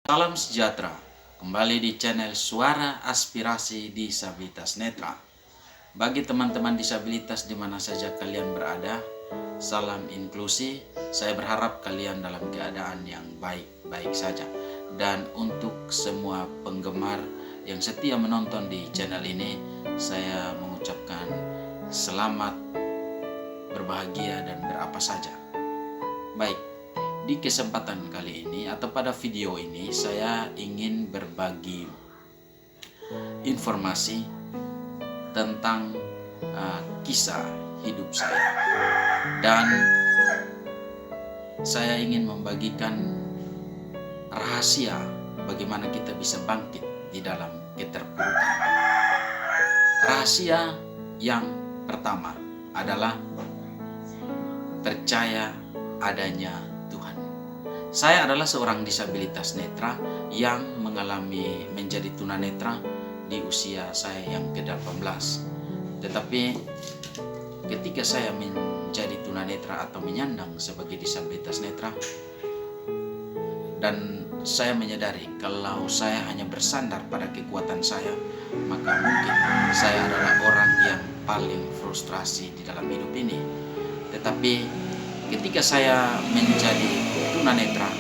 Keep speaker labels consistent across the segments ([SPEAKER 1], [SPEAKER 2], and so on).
[SPEAKER 1] Salam sejahtera, kembali di channel Suara Aspirasi Disabilitas Netra. Bagi teman-teman disabilitas di mana saja kalian berada, salam inklusi. Saya berharap kalian dalam keadaan yang baik-baik saja. Dan untuk semua penggemar yang setia menonton di channel ini, saya mengucapkan selamat, berbahagia, dan berapa saja. Baik, di kesempatan kali ini atau pada video ini saya ingin berbagi informasi tentang kisah hidup saya, dan saya ingin membagikan rahasia bagaimana kita bisa bangkit di dalam keterpurukan. Rahasia yang pertama adalah percaya adanya Tuhan. Saya adalah seorang disabilitas netra yang mengalami menjadi tunanetra di usia saya yang ke-18. Tetapi ketika saya menjadi tunanetra atau menyandang sebagai disabilitas netra, dan saya menyadari kalau saya hanya bersandar pada kekuatan saya, maka mungkin saya adalah orang yang paling frustrasi di dalam hidup ini. Tetapi ketika saya menjadi tunanetra,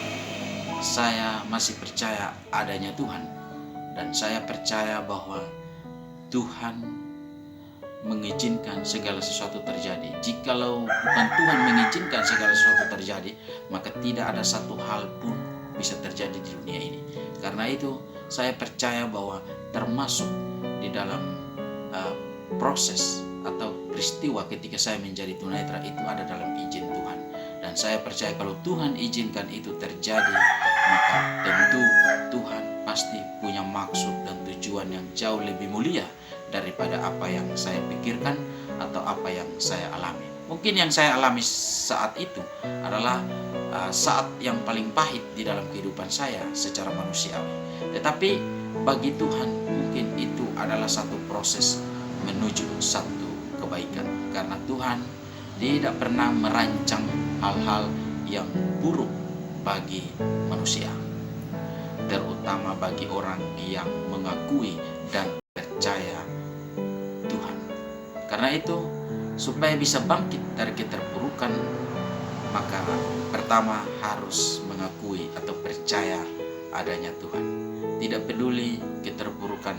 [SPEAKER 1] saya masih percaya adanya Tuhan, dan saya percaya bahwa Tuhan mengizinkan segala sesuatu terjadi. Jikalau bukan Tuhan mengizinkan segala sesuatu terjadi, maka tidak ada satu hal pun bisa terjadi di dunia ini. Karena itu saya percaya bahwa termasuk di dalam proses atau peristiwa ketika saya menjadi tunanetra itu ada dalam izin Tuhan. Dan saya percaya kalau Tuhan izinkan itu terjadi, maka tentu Tuhan pasti punya maksud dan tujuan yang jauh lebih mulia daripada apa yang saya pikirkan atau apa yang saya alami. Mungkin yang saya alami saat itu adalah saat yang paling pahit di dalam kehidupan saya secara manusiawi. Tetapi bagi Tuhan mungkin itu adalah satu proses menuju satu kebaikan. Karena Tuhan tidak pernah merancang hal-hal yang buruk bagi manusia, terutama bagi orang yang mengakui dan percaya Tuhan. Karena itu, supaya bisa bangkit dari keterpurukan, maka pertama harus mengakui atau percaya adanya Tuhan. Tidak peduli keterpurukan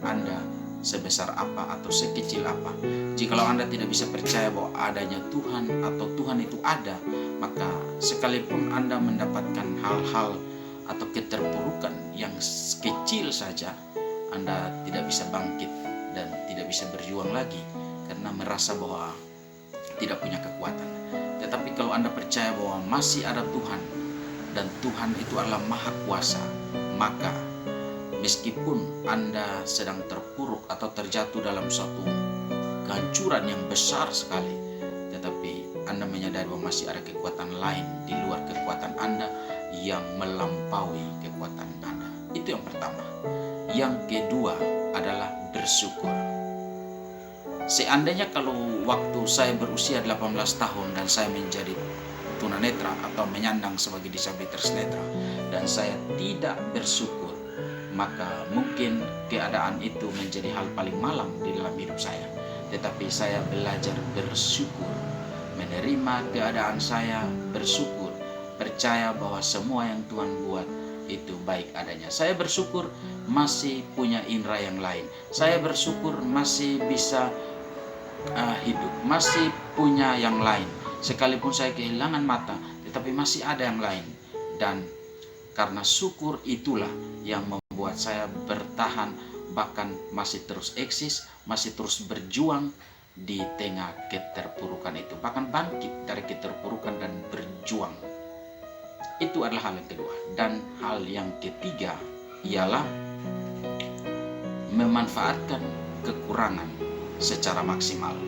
[SPEAKER 1] Anda sebesar apa atau sekecil apa. Jikalau Anda tidak bisa percaya bahwa adanya Tuhan atau Tuhan itu ada, maka sekalipun Anda mendapatkan hal-hal atau keterpurukan yang kecil saja, Anda tidak bisa bangkit dan tidak bisa berjuang lagi karena merasa bahwa tidak punya kekuatan. Tetapi kalau Anda percaya bahwa masih ada Tuhan dan Tuhan itu adalah Maha Kuasa, maka meskipun Anda sedang terpuruk atau terjatuh dalam suatu kehancuran yang besar sekali, tetapi Anda menyadari bahwa masih ada kekuatan lain di luar kekuatan Anda yang melampaui kekuatan Anda. Itu yang pertama. Yang kedua adalah bersyukur. Seandainya kalau waktu saya berusia 18 tahun dan saya menjadi tunanetra atau menyandang sebagai disabilitas netra dan saya tidak bersyukur, maka mungkin keadaan itu menjadi hal paling malang di dalam hidup saya. Tetapi saya belajar bersyukur, menerima keadaan saya, bersyukur, percaya bahwa semua yang Tuhan buat itu baik adanya. Saya bersyukur masih punya indera yang lain. Saya bersyukur masih bisa hidup, masih punya yang lain. Sekalipun saya kehilangan mata, tetapi masih ada yang lain. Dan karena syukur itulah yang membuat saya bertahan, bahkan masih terus eksis, masih terus berjuang di tengah keterpurukan itu, bahkan bangkit dari keterpurukan dan berjuang. Itu adalah hal yang kedua. Dan hal yang ketiga ialah memanfaatkan kekurangan secara maksimal.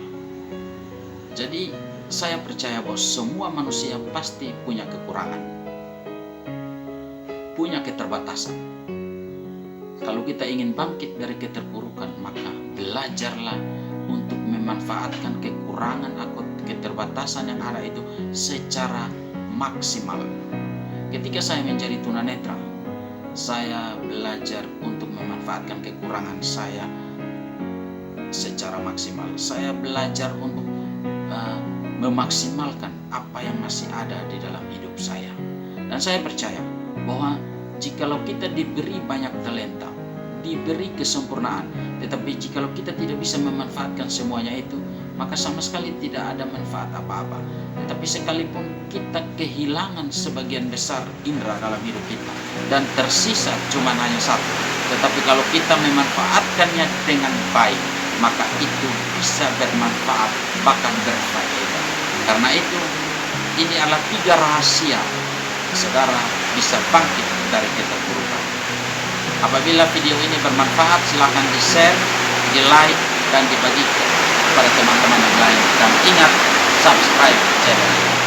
[SPEAKER 1] Jadi saya percaya bahwa semua manusia pasti punya kekurangan, punya keterbatasan. Kalau kita ingin bangkit dari keterpurukan, maka belajarlah untuk memanfaatkan kekurangan atau keterbatasan yang ada itu secara maksimal. Ketika saya menjadi tunanetra, saya belajar untuk memanfaatkan kekurangan saya secara maksimal. Saya belajar untuk memaksimalkan apa yang masih ada di dalam hidup saya. Dan saya percaya bahwa jikalau kita diberi banyak talenta, diberi kesempurnaan, tetapi jikalau kita tidak bisa memanfaatkan semuanya itu, maka sama sekali tidak ada manfaat apa-apa. Tetapi sekalipun kita kehilangan sebagian besar indera dalam hidup kita dan tersisa cuma hanya satu, tetapi kalau kita memanfaatkannya dengan baik, maka itu bisa bermanfaat, bahkan berfaedah. Karena itu, ini adalah 3 rahasia saudara bisa bangkit dari keterpurukan. Apabila video ini bermanfaat, silakan di-share, di-like, dan dibagikan kepada teman-teman yang lain. Dan ingat, subscribe channel.